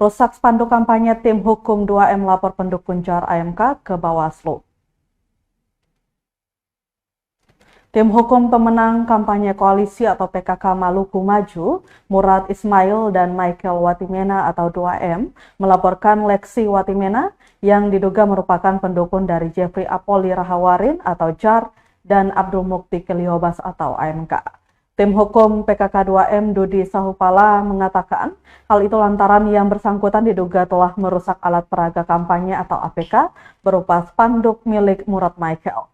Rusak spanduk kampanye, tim hukum 2M lapor pendukung JAR AMK ke Bawaslu. Tim hukum pemenang kampanye koalisi atau PKK Maluku Maju, Murad Ismail dan Michael Watimena atau 2M, melaporkan Lexi Watimena yang diduga merupakan pendukung dari Jeffrey Apoli Rahawarin atau JAR dan Abdul Mukti Keliobas atau AMK. Tim hukum PKK 2M Dudi Sahupala mengatakan hal itu lantaran yang bersangkutan diduga telah merusak alat peraga kampanye atau APK berupa spanduk milik Murad Michael.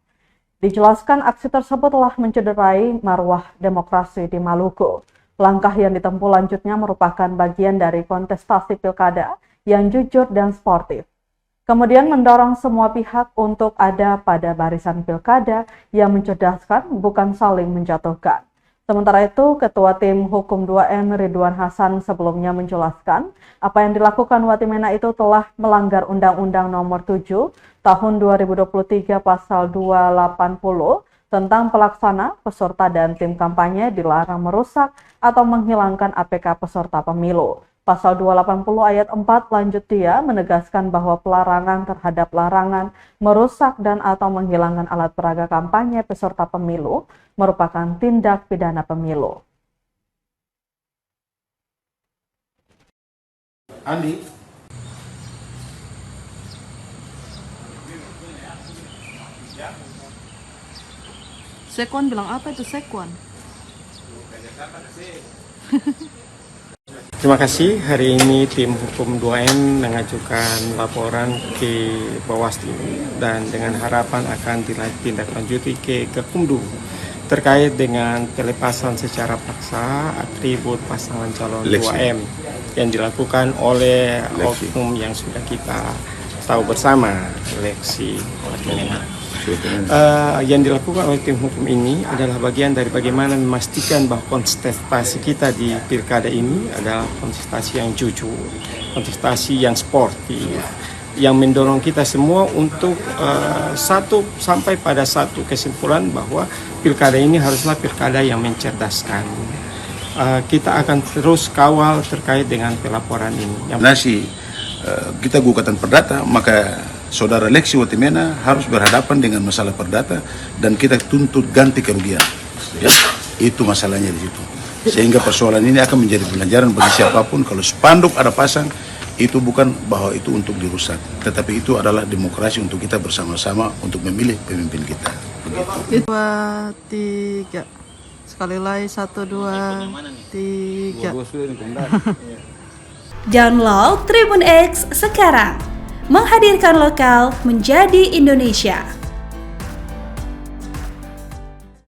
Dijelaskan aksi tersebut telah mencederai marwah demokrasi di Maluku. Langkah yang ditempuh lanjutnya merupakan bagian dari kontestasi pilkada yang jujur dan sportif. Kemudian mendorong semua pihak untuk ada pada barisan pilkada yang mencerdaskan, bukan saling menjatuhkan. Sementara itu, Ketua Tim Hukum 2M Ridwan Hasan sebelumnya menjelaskan apa yang dilakukan Watimena itu telah melanggar Undang-Undang Nomor 7 Tahun 2023 Pasal 280 tentang pelaksana, peserta, dan tim kampanye dilarang merusak atau menghilangkan APK peserta pemilu. Pasal 280 ayat 4 lanjut dia menegaskan bahwa pelarangan terhadap larangan merusak dan atau menghilangkan alat peraga kampanye peserta pemilu merupakan tindak pidana pemilu. Andi. Sekwan bilang apa itu Sekwan? Terima kasih. Hari ini tim hukum 2M mengajukan laporan ke Bawaslu dan dengan harapan akan ditindaklanjuti ke Gakumdu terkait dengan pelepasan secara paksa atribut pasangan calon Lexi. 2M yang dilakukan oleh oknum yang sudah kita tahu bersama, Lexi Watimena. Yang dilakukan oleh tim hukum ini adalah bagian dari bagaimana memastikan bahwa kontestasi kita di pilkada ini adalah kontestasi yang jujur, kontestasi yang sportif, yang mendorong kita semua untuk sampai pada satu kesimpulan bahwa pilkada ini haruslah pilkada yang mencerdaskan. Kita akan terus kawal terkait dengan pelaporan ini. Kita gugatan perdata, maka Saudara Lexi Watimena harus berhadapan dengan masalah perdata dan kita tuntut ganti kerugian. Ya, itu masalahnya di situ. Sehingga persoalan ini akan menjadi pelajaran bagi siapapun kalau spanduk ada pasang, itu bukan bahwa itu untuk dirusak, tetapi itu adalah demokrasi untuk kita bersama-sama untuk memilih pemimpin kita. Begitu. 2, 3. Sekali lagi 1, 2, 3. Download Tribun X sekarang. Menghadirkan lokal menjadi Indonesia.